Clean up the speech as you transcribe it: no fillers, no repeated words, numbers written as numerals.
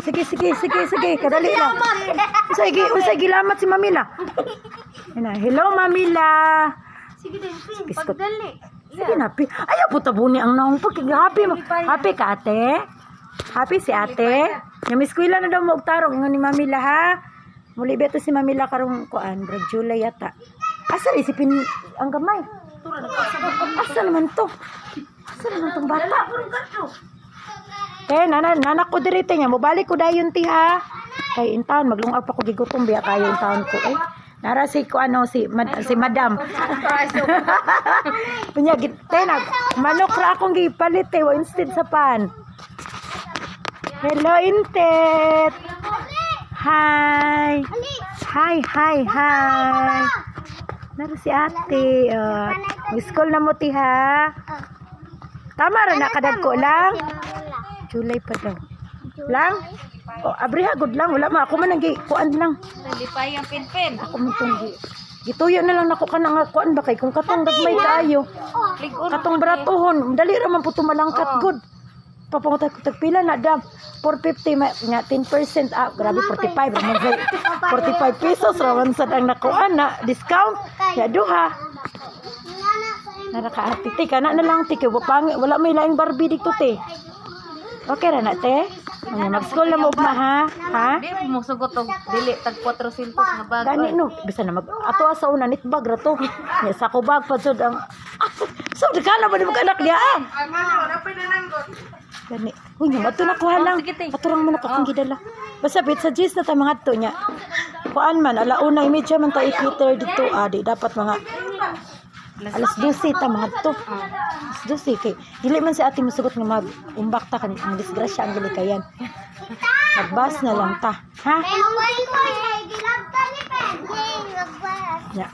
Sige. Kadali lang. Usay gilamat si Mamila. Hello, Mamila. Sige din, pagdali. Sige na, ayaw po tabuni ang naong pagkagahappy mo. Happy ka, ate? Happy si ate? Yung eskwela na daw mo tarong ni Mamila, ha? Muli beto si Mamila karong kuan, Brad July yata. Asa isipin ang gamay? Asa naman to? Asa naman tong bata? Nanak ko dirite niya. Mubalik ko dayon ti, ha? Kay intaon, maglungag pa ko gigutom biya kayo intaon ko. Nara si ko si Madam. Punya gite manok ra akong gipalit instead sa pan. Hello, Intet. Hi. Nara si ate. School na mo ti, ha? Tama ra na kadagko lang. July pa daw. Lang? Abriha good lang. Wala ma. Ako man nang kuan lang. Nalipay ang pinpin. Ako man itong gituyo na lang ako ka nang kuan ba kay kung katong gagmay kaayo. Katong baratuhon. Dali ra man po tumalangkat good. Papangutay ko tagpila na dam. 450 nga 10%. Grabe 45. 45 pesos raman sad ang nakuan na discount. Ya duha. Narakaati ka na lang ti kay wala may laing Barbie dito te. Okay ra na te? Mag-school na mo ugma, ha? Di mo sugot og dili tag 400 nga bag. Gani no, bisa na ato sa una nitbag ra to. Ya sa ko bag pa jud ang so dikala ba di mo anak niya ah. Gani. Uy, mato na kuha lang. Paturang man akong gidala. Basta bit sa gis na ta mga to nya. Kuan man alauna medyo man ta i-Twitter dito di dapat mga alas 12 ta mga to. Alas 12 kay dili man si ate musugot nga mag-umbak ta kan ang disgrasya ang gilikayan. Magbas na lang ta, ha? Pero ko ay gilabta ni Pen. Ya.